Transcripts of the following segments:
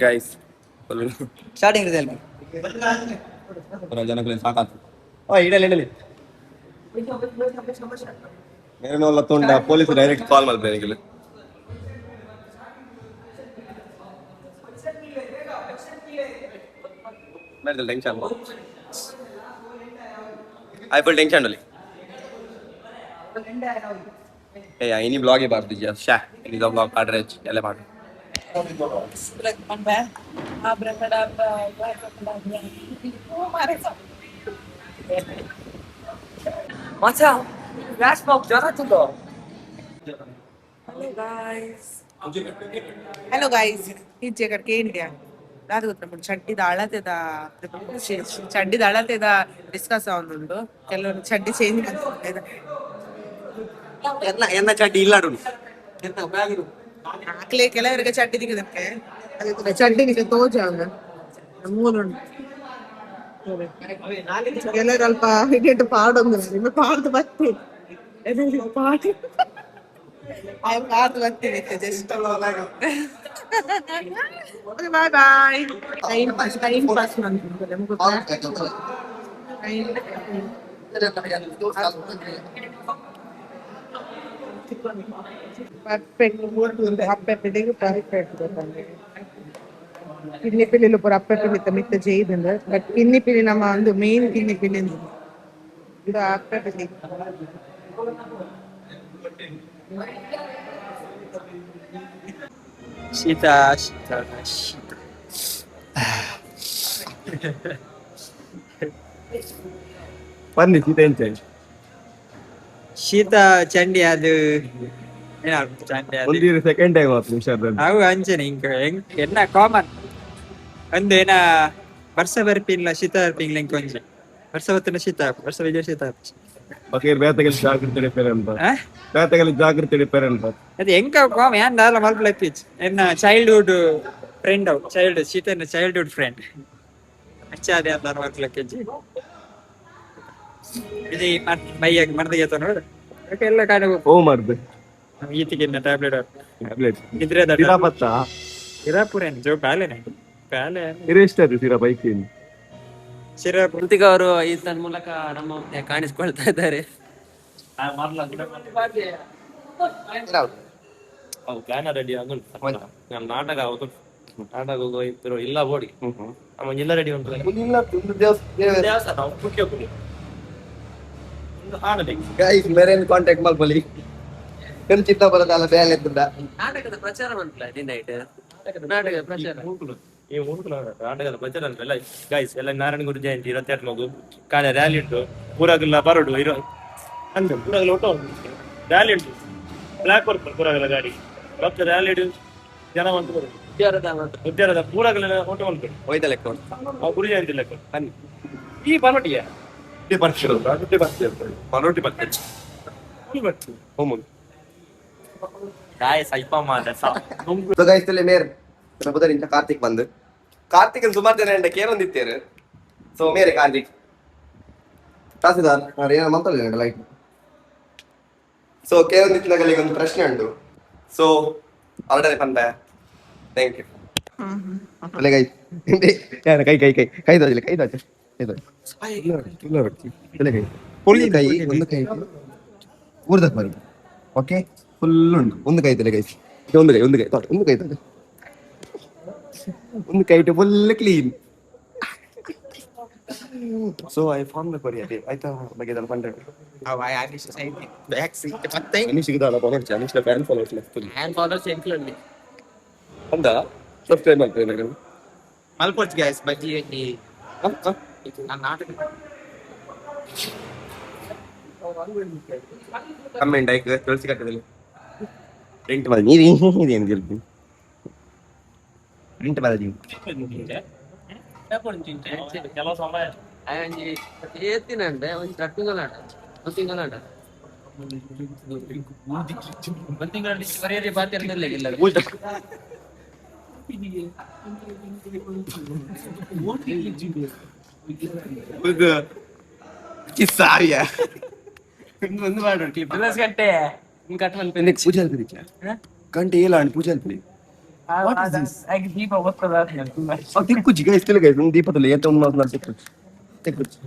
Guys starting ಇದೆ ಅಲ್ವಾ ಜನಗಳಿಗೆ ಸಾಕಾಗ್ತದೆ ಇಡಲಿ ಮೇರೆನೋಲ್ಲ ತುಂಡ ಪೊಲೀಸ್ ಡೈರೆಕ್ಟ್ ಕಾಲ್ ಮಾಡ್ತಾರೆ ಟೆನ್ಷನ್ ಐ ಫುಲ್ ಟೆನ್ಷನ್ ಅಲ್ಲಿ ಇನಿ ಬ್ಲಾಗ್ ಬಾರ್ದು ಶಾ ಇದು ಬ್ಲಾಗ್ ಕಾಡ್ರೇಜ್ ಎಲ್ಲ ಮಾಡಿ హలో గైస్ ఇది ఇక్కడికి ఏంటి రాదు ಗೊತ್ತಿಲ್ಲ ಚಡ್ಡಿದ ಅಳತೆದ ಡಿಸ್ಕಸ್ ಆಗುന്നുണ്ട് ಕೆಲವರು ಚಡ್ಡಿ ಚೇಂಜ್ ಮಾಡ್ತಾರೆ ಎನ್ನ ಚಡ್ಡಿ ಇಲ್ಲಾಡು ಆಕ್ಲೆ ಕೆಲವರಿಗೆ ಚಡ್ಡಿ ದಿಗದಕ್ಕೆ ಚಡ್ಡಿ ನಿಮಗೆ ತೋಜಾಗ ಮೂಲುಂಡು ಕೆಲವರು ಅಲ್ಪ ಹಿಡಿಟ್ಟು ಪಾಡೊಂದು ನಿಮ್ಮ ಪಾಡ್ದು ಬರ್ತೀನಿ ಪಾಡಿ ಪಾಡ್ದು ಬರ್ತೀನಿ ಜಸ್ಟ್ ಬಾಯ್ ಬಾಯ್ ಟೈಮ್ ಪಾಸ್ ಮಾಡ್ತಾರೆ ಕಿನ್ನಿ ಪಿಲ್ಲಿಲು ಪೂರ ಅಪ್ಪೆ ಮಿತ್ತ ಮಿತ್ತ ಜೈದಿಂದ ಬಟ್ ಕಿನ್ನಿ ಪಿಲ್ಲಿ ನಮ್ಮ ಒಂದು ಮೇನ್ ಕಿನ್ನಿ ಪಿಲ್ಲಿ ಇದು ಅಪ್ಪೆ ಪಿಲ್ಲಿ ಶೀತ ಬನ್ನಿ ಶೀತ ಎಂತ ಶೀತ ಚಂಡಿ ಅದು ಚಂಡಿ ಒಂದು ಸೆಕೆಂಡ್ ಟೈಮ್ ಆಯ್ತು ನಿಮಿಷ ಅವು ಅಂಚನೆ ಎನ್ನ ಕಾಮನ್ ಒಂದು ಏನ ವರ್ಷ ಬರ್ಪಿಲ್ಲ ಶೀತ ಬರ್ಪಿಂಗ್ ಲೆಂಕ್ ಒಂಜೆ ವರ್ಷ ಹೊತ್ತಿನ ಶೀತ ವರ್ಷ ವಿಜಯ ಶೀತ ಬೇತಗಲ್ಲಿ ಜಾಗೃತಿ ಇಡಿಪೇರೆ ಅಂತ ಅದು ಹೆಂಗ ಕಾಮ್ ಏನ್ ಮಲ್ಪಲ ಎಪ್ಪಿಚ್ ಎನ್ನ ಚೈಲ್ಡ್ಹುಡ್ ಫ್ರೆಂಡ್ ಅವು ಶೀತನ ಚೈಲ್ಡ್ಹುಡ್ ಫ್ರೆಂಡ್ ಅಚ್ಚಾದೆ ಅಂತ ಮಲ್ಪಲಕ್ಕೆ ಇದು ಮೈಯಾಗ ಮರ್ದಿಗೆ ನೋಡು ಎಲ್ಲ ಕಾಣ ಓ ಮರ್ದು ಈತಿಗೆ ಟ್ಯಾಬ್ಲೆಟ್ ಇದ್ರೆ ಇರಾಪುರ ಜೋ ಪ್ಯಾಲೆನೆ ಪ್ಯಾಲೆ ಎಷ್ಟು ಸಿರಾ ಬೈಕ್ ಕೃತಿಕ ಅವರು ಈ ತನ್ನ ಮೂಲಕ ನಮ್ಮ ಕಾಣಿಸ್ಕೊಳ್ತಾ ಇದ್ದಾರೆ. ರೆಡಿ ನಾಟಕ ಇಲ್ಲ ಬೋಡಿ ಎಲ್ಲ ರೆಡಿ ಉಂಟು ಕಾಂಟ್ಯಾಕ್ಟ್ ಮಾಡ್ಕೊಳ್ಳಿ ಚಿತ್ತಾಪುರದಲ್ಲ ಬೇಲೆ ನಾಟಕದ ಪ್ರಚಾರ ಉಂಟಲ್ಲ ನೈಟ್ ನಾಟಕದ ಪ್ರಚಾರ ಈ ನಾಟಕದ ಪ್ರಚಾರ ಉಂಟಲ್ಲ ಗೈಸ್ ಎಲ್ಲ ನಾರಾಯಣ ಗುರು ಜಯಂತಿ 28 ಮಗು ಕಾಲ ರ್ಯಾಲಿ ಉಂಟು ಪೂರಾಗಲ್ಲ ಬರೋಡು ಇರೋ ಅಂದ್ರೆ ಪೂರಾಗಲ್ಲ ಊಟ ಉಂಟು ರ್ಯಾಲಿ ಉಂಟು ಬ್ಲಾಕ್ ಪರ್ಪಲ್ ಪೂರಾಗಲ್ಲ ಗಾಡಿ ಮತ್ತೆ ರ್ಯಾಲಿ ಜನ ಬಂತು ಉದ್ಯಾನದ ಪೂರಾಗಲ್ಲ ಊಟ ಉಂಟು ಹೋಯ್ತ ಲೆಕ್ಕ ಗುರು ಜಯಂತಿ ಲೆಕ್ಕ ಬನ್ನಿ ಈ ಪರೋಟಿಯ ಪರೋಟಿ ಬರ್ತೀವಿ ಮೇರ್ ಬುಧರಿಂದ ಕಾರ್ತಿಕ್ ಬಂದು ಕಾರ್ತಿಕ್ ಸುಮಾರು ಜನ ಕೇಳೊಂದಿತ್ತೇರು ಸೊ ಮೇರೆ ಕಾರ್ತಿಕ್ ತಹಸೀಲ್ದಾರ್ ಏನ ಮಾತಾಡ ಲೈಟ್ ಸೊ ಕೇಳೊಂದಿತ್ತಿನಾಗಲಿ ಒಂದು ಪ್ರಶ್ನೆ ಉಂಟು ಸೊ ಆಲ್ರೆಡಿ ಬಂದ ಥ್ಯಾಂಕ್ ಯು ಕೈ ಕೈ ಕೈ ಕೈ ದೋಜಲಿ ಕೈ ದೋಜ ಪುಳಿ ಕೈ ಒಂದು ಕೈ ಊರ್ದಕ್ ಬರಿ ಓಕೆ ಫುಲ್ ಉಂಟು ಒಂದು ಕೈ ತಲೆ ಕೈ ಒಂದು ಕೈ ಒಂದು ಕೈ ಒಂದು ಕೈ ತಲೆ ಒಂದು ಕೈ ಫುಲ್ ಕ್ಲೀನ್ ಸೊ ಐ ಫಾರ್ಮ್ ದ ಕೊರಿಯಾ ಆಯ್ತಾ ಬಗ್ಗೆ ಅದನ್ನ ಬಂದ್ರೆ ಇನ್ನು ಸಿಗದಲ್ಲ ಫಾಲೋವರ್ಸ್ ಅನಿಷ್ಟ ಫ್ಯಾನ್ ಫಾಲೋವರ್ಸ್ ಎನ್ಕ್ಲಲ್ಲಿ ಅಂದ ಸಬ್ಸ್ಕ್ರೈಬ್ ಮಾಡ್ತೇನೆ ನಾನು ಮಲ್ಪೋಚ್ ಗೈಸ್ ಬಜ್ಜಿ ನಾನು ನಾಟಕ ಕಮೆಂಟ್ ಆಯ್ತು ತುಳಸಿ ಕಟ್ಟದಲ್ಲಿ ಪ್ರಿಂಟ್ ಮಾಡಿ ನೀರು ಇದೇನು ಗೆಲ್ತೀನಿ ಪ್ರಿಂಟ್ ಮಾಡಿ ಕೆಲವು ಸಮಯ ಏತಿನಂತೆ ಒಂದು ತಿಂಗಳಾಟ ಒಂದು ತಿಂಗಳಾಟ ಒಂದು ತಿಂಗಳಲ್ಲಿ ಬರೆಯದೇ ಬಾತಿರಲಿಲ್ಲ ಇಲ್ಲ ಸಾರಿಯ ಒಂದು ಮಾಡು ಕ್ಲಿಪ್ ಗಂಟೆ ಕಟ್ ಮಾಡಿ ಪೂಜೆ ಅಲ್ಪಿ ಗಂಟೆ ಇಲ್ಲ ಪೂಜೆ ಅಲ್ಪಿ ತಿಕ್ಕುಚ್ಚಿ ಗೈಸ್ ತಿಳಿ ಗೈಸ್ ದೀಪದಲ್ಲಿ ಏತ ಒಂದು ಮಾತು ತಿಕ್ಕುಚ್ಚಿ ತಿಕ್ಕುಚ್ಚಿ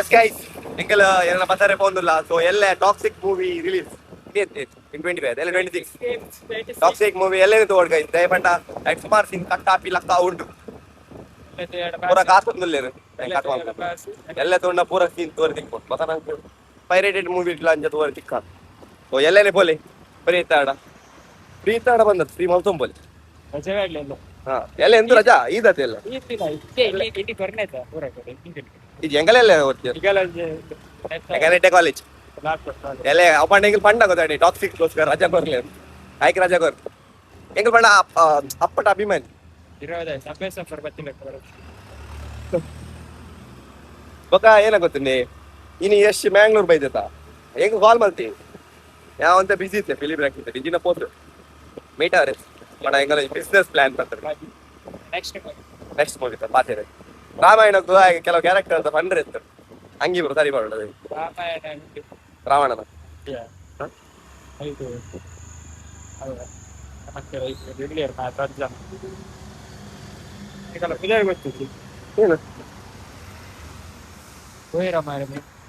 ಎಸ್ ಗೈಸ್ ಎಂಕಲ್ ಏನ ಪತ್ತಾರೆ ಪೋಂದುಲ್ಲ ಸೊ ಎಲ್ಲ ಟಾಕ್ಸಿಕ್ ಮೂವಿ ರಿಲೀಸ್ in 25 ಎಲ್ಲ 26 ಟಾಕ್ಸಿಕ್ ಮೂವಿ ಎಲ್ಲೇ ತೋಡ್ ಗೈಸ್ ದಯಪಂಡ ಸುಮಾರು ಸಿನ್ ಕಟ್ಟಾಪಿ ಲಕ್ಕ ಉಂಟು ಪೂರ ಕಾಸ್ತುಲ್ಲೇರು ಎಲ್ಲ ತೋಂಡ ಪೂರ ಸೀನ್ ತೋರಿ ತಿಕ್ಕು ಮತ ನಂಗೆ ಪೈರೇಟೆಡ್ ಮೂವಿ ಇಟ್ಲ ಅಂಜ ತೋರಿ ತಿಕ್ಕ ಸೊ ಎಲ್ಲೇನೆ ಬೋಲೆ ಫ್ರೀ ತಾಡ ಬಂದದ್ದು ಫ್ರೀ ಮಲ್ತೊಂ ಬೋಲೆ ಹಾ ಎಲ್ಲ ಎಂತ ರಜಾ ಈದತ್ತೆ ಎಲ್ಲ ಇದು ಎಂಗಲೆಲ್ಲ ಓದ್ತೀರ ಕಾಲೇಜ್ ಎಲ್ಲ ಅಪ್ಪಂಡೆಂಗಿಲ್ ಪಂಡ ಗೊತ್ತಾಡಿ ಟಾಕ್ಸಿಕ್ ಗೋಸ್ಕರ ರಜಾ ಕೊರ್ಲಿ ಆಯ್ಕೆ ರಜಾ ಕೊರ್ ಎಂಗಲ್ ಪಂಡ ಅಪ್ಪಟ ಅಭಿಮಾನಿ ಬೊಕ್ಕ ಏನ ಗೊತ್ತುಂಡಿ ಇನ್ನು ಎಷ್ಟು ಮ್ಯಾಂಗ್ಳೂರ್ ಬೈದತ್ತ ಹೆಂಗ್ ಕಾಲ್ ಮಾಡ್ತೀವಿ ಯಾವಂತ ಬಿಸಿ ಇತ್ತೆ ಫಿಲಿಮ್ ಹಾಕಿದ್ದೆ ಇಂಜಿನ ಪೋತ್ರ ಮೀಟ್ ಅವ್ರೆ ಬಡ ಹೆಂಗಲ್ಲ ಬಿಸ್ನೆಸ್ ಪ್ಲಾನ್ ಬರ್ತಾರೆ ನೆಕ್ಸ್ಟ್ ಮೂವಿ ಪಾತೇರೆ ರಾಮಾಯಣದ್ದು ಹಾಗೆ ಕೆಲವು ಕ್ಯಾರೆಕ್ಟರ್ ಅಂತ ಫಂಡ್ರೆ ಇತ್ತು ಹಂಗಿ ಬರು ಸರಿ ಮಾಡೋದು ರಾವಣನ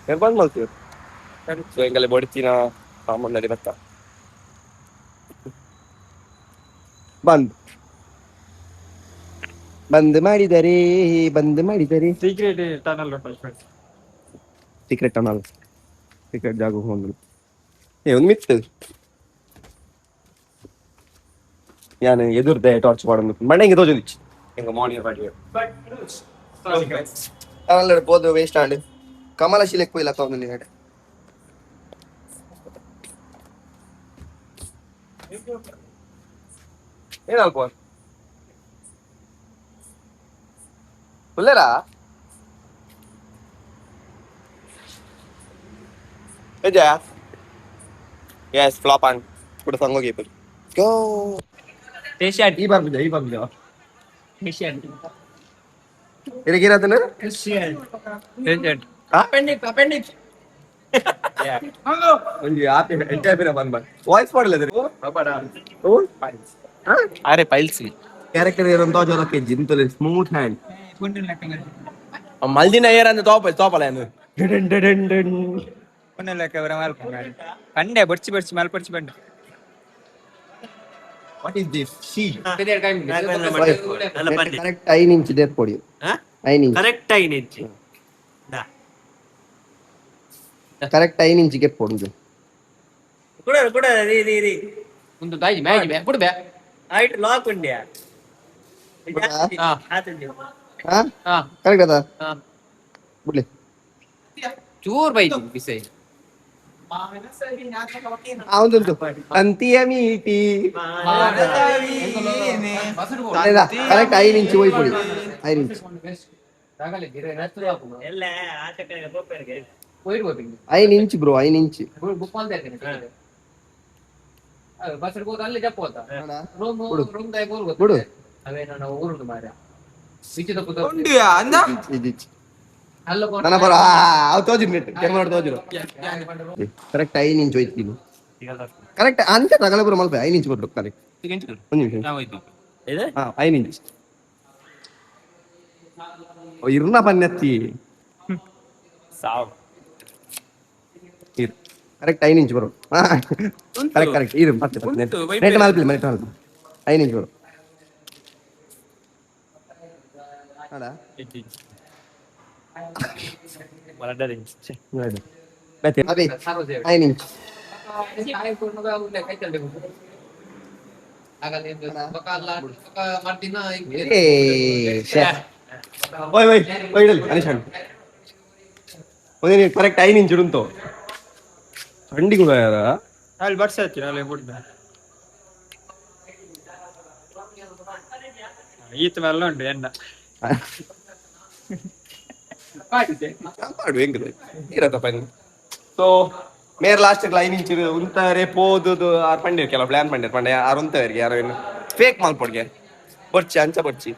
ಏನು ಬಂದ್ ಮಾಡ್ತೀವಿ ಸೊ ಹೆಂಗಲ್ಲ ಬಡ್ತಿನ ಸಾಮಾನ್ಯರಿ ಬತ್ತ ಬಂದ್ ಮಾಡಿದರೆ ಸೀಕ್ರೆಟ್ ಟನಲ್ ಸೀಕ್ರೆಟ್ ಜಾಗ ಹೋಗಿ ಒಂದು ಮಿತ್ತು ನಾನು ಎದುರ್ದೆ ಟಾರ್ಚ್ ಮಾಡೋದು ಮಣ್ಣೆಂಗೆ ತೋಜಲಿಚ್ಚು ಹೆಂಗ ಮಾರ್ನಿಂಗ್ ಪಾಟಿ போது வேஸ்ட் ஆண்டு கமலஷிலேக்கு போய் லக்கா வந்து நீங்க ஏன் ஆல்போ புல்லரா ஏஜா yes flop on put a song okay go Asiad ಈ ಬಾರ್ ಬಿಡ ಏನಕ್ಕೇನಾತನ ಏಷ್ಯಾಡ್ ಅಪೆಂಡಿಕ್ಸ್ ಒಂದು ಆಪೆ ಎಂಟೈಪಿನ ಬಂದ್ ವಾಯ್ಸ್ ಮಾಡಲ್ಲ ಅರೆ ಪೈಲ್ಸಿ ಕ್ಯಾರೆಕ್ಟರ್ ಏನಂತ ಜೋರಕ್ಕೆ ಜಿಂತಲೆ ಸ್ಮೂತ್ ಹ್ಯಾಂಡ್ ಮಲ್ದಿನ ಏರ್ ಅಂತ ತೋಪಲ್ಲ ಏನು ಪಂಡೆ ಬಡ್ಸಿ ಮಲ್ಪಡ್ಸಿ ಬಂಡ ವಾಟ್ ಇಸ್ ದಿಸ್ ಶೀ நல்ல பண்ணி ಕರೆಕ್ಟ್ 5 ಇಂಚ್ ದೇರ್ ಕೊಡಿ 5 inch correct 5 inch correct 5 inch ಗೆ ಕೊಡುದು ಕೂಡ ರೀ ಒಂದು ದಾಯಿ ಮ್ಯಾಗಿ ಬೇ ಬಿಡು ಬೇ ಹೈಟ್ ಲಾಕ್ ಉಂಡ್ಯಾ ಹಾ ಹಾ ಹಾ ಕರೆಕ್ಟ್ ಅದ ಹಾ ಬಿಡ್ಲಿ ಚೂರ್ ಬೈದಿ ಬಿಸೈ ಅವನದು ಅಂತಿಯ ಮೀಟಿ ಕರೆಕ್ಟ್ 5 ಇಂಚ್ ಹೋಯ್ ಕೊಡಿ 5 ಇಂಚ್ ಎಲ್ಲ ಆಚೆ ಕಡೆ ಗೋಪರ್ಗೆ 5 ಇಂಚ್ ಬ್ರೋ 5 ಇಂಚ್ ಬುಕ್ ಮಾಡ್ತಾ ಇದ್ದೀನಿ ಬಸ್ ಹೋದ ಅಲ್ಲಿ ಜಪ್ಪ ಹೋದ ರೂಮ್ ದೈ ಬೋಲ್ ಬಿಡು ಅವೇ ನಾನು ಊರುಂಡು ಮಾರ ವಿಚಿತ ಪುತ ಇದಿಚ್ ಅಲ್ಲ ನನ್ನ ಬರ ಅವ್ ತೋಜಿ ನೆಟ್ ಕ್ಯಾಮೆರಾ ತೋಜಿರು ಕರೆಕ್ಟ್ 5 ಇಂಚ್ ಹೋಯ್ತೀನಿ ಕರೆಕ್ಟ್ ಅಂತ ತಗಲ ಬರ ಮಲ್ಪ 5 ಇಂಚ್ ಬರು ಕರೆಕ್ಟ್ ಒಂದು ನಿಮಿಷ ಇದು ಹಾ 5 ಇಂಚ್ ಓ ಇರ್ನ ಪನ್ನತ್ತಿ ಸಾವ್ ಇರ್ ಕರೆಕ್ಟ್ 5 ಇಂಚ್ ಬರು ಕರೆಕ್ಟ್ ಇರು ಮತ್ತೆ ನೆಟ್ ಮಲ್ಪಿ 5 ಇಂಚ್ ಬರು ಅಲ್ಲ ಮರಡರ್ ಇಂಚ್ ಮತ್ತೆ ಅಬೇ 5 ಇಂಚ್ ಸಾಯಿ ಕೊಡ್ನಗ ಉಲ್ಲೆ ಕೈ ಚಲ್ದೆ ಆಗಲ್ಲ ಬಕಾಲ ಮಾಡ್ತಿನ ಏ ಶೇ ಓಯ್ ಇಡಲಿ ಅನಿಶಾನ್ ಒಂದೇ ಕರೆಕ್ಟ್ 5 ಇಂಚ್ ಉಂಟು ಅಂಡಿ ಕೂಡ ಯಾರ ಅಲ್ಲಿ ಬರ್ಸ ಹಚ್ಚಿನ ಅಲ್ಲಿ ಬಿಡ್ದ ಈತ ಮೇಲೆ ಉಂಟು ಎಣ್ಣ ಕಾಪಾಡು ಹೆಂಗಿದೆ ಇರತ್ತಪ್ಪ ಸೊ ಮೇರ್ ಲಾಸ್ಟ್ 5 ಇಂಚ್ ಉಂತಾರೆ ಪೋದು ಆರ್ ಪಂಡಿರ್ ಕೆಲವು ಪ್ಲಾನ್ ಪಂಡೆ ಆರು ಉಂತವರಿಗೆ ಯಾರೋ ಏನು ಫೇಕ್ ಮಾಲ್ಪೊಡ್ಗೆ ಬರ್ಚಿ ಅಂಚ ಬರ್ಚಿ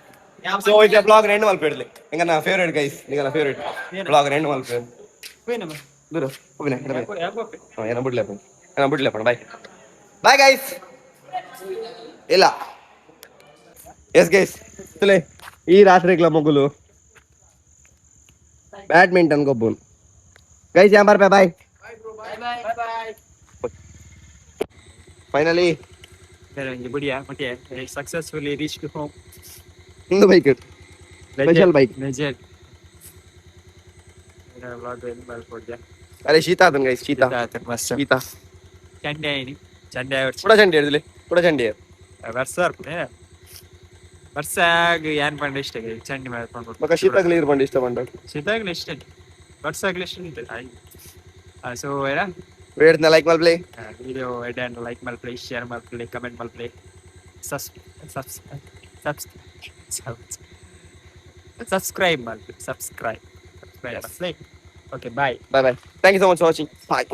ಸೊ ಇದು ಬ್ಲಾಗ್ ಎಂಡ್ ಮಲ್ಪೇಡ್ಲಿ ಹಿಂಗ ನಾ ಫೇವ್ರೇಟ್ ಗೈಸ್ ಈಗ ನಾ ಫೇವ್ರೇಟ್ ಬ್ಲಾಗ್ ಎಂಡ್ ಮಲ್ಪೇಡ್ ದೂರ ಹೋಗಿನ ಯಾಕೆ ಏನೋ ಬಿಡ್ಲಪ್ಪ ಬಾಯ್ ಬಾಯ್ ಗೈಸ್ ಇಲ್ಲ ಎಸ್ ಗೈಸ್ ಈ ರಾತ್ರಿಗಳ ಮೊಗಲು ಬ್ಯಾಡ್ಮಿಂಟನ್ ಗೊಬ್ಬನು ಗೈಸ್ यहाँ पर ಬಾಯ್ ಫೈನಲಿ बढ़िया ಮತ್ತೆ ಸಕ್ಸಸ್ಫುಲಿ ರೀಚ್ ಟು ಹೋಮ್ ಒಂದು bike special bike legend vlog ಏನು ಮಾಡ್ಕೊಡ್ದೆ ಅರೆ ಶೀತಾ ಅದನ್ ಗೈಸ್ ಶೀತಾ ಮಸ್ತ್ ಶೀತಾ ಚಂಡೆ ಆಯ್ನಿ ಚಂಡೆ ಕೂಡ ಚಂಡಿ ಹಿಡಿದಿಲ್ಲ ಕೂಡ ಚಂಡಿ ವರ್ಷ ವರ್ಷಾಗ ಏನ್ ಪಂಡ ಇಷ್ಟ ಚಂಡಿ ಮಾಡ್ಕೊಂಡು ಮಗ ಶೀತಾಗ್ಲಿ ಇರ್ಬಂಡು ಇಷ್ಟ ಬಂದು ಶೀತಾಗ್ಲಿ ಇಷ್ಟ ವರ್ಷಾಗ್ಲಿ ಇಷ್ಟ ಉಂಟು ಸೊ ಏನ ವೇಡ್ನ ಲೈಕ್ ಮಲ್ ಪ್ಲೇ ವಿಡಿಯೋ ಎಡ್ ಲೈಕ್ ಮಲ್ ಪ್ಲೇ ಶೇರ್ ಮಲ್ ಪ್ಲೇ ಕಮೆಂಟ್ ಮಲ್ ಪ್ಲೇ ಸಬ್ಸ್ಕ್ರೈಬ್ ಮಲ್ ಪ್ಲೇ subscribe okay bye bye bye thank you so much for watching bye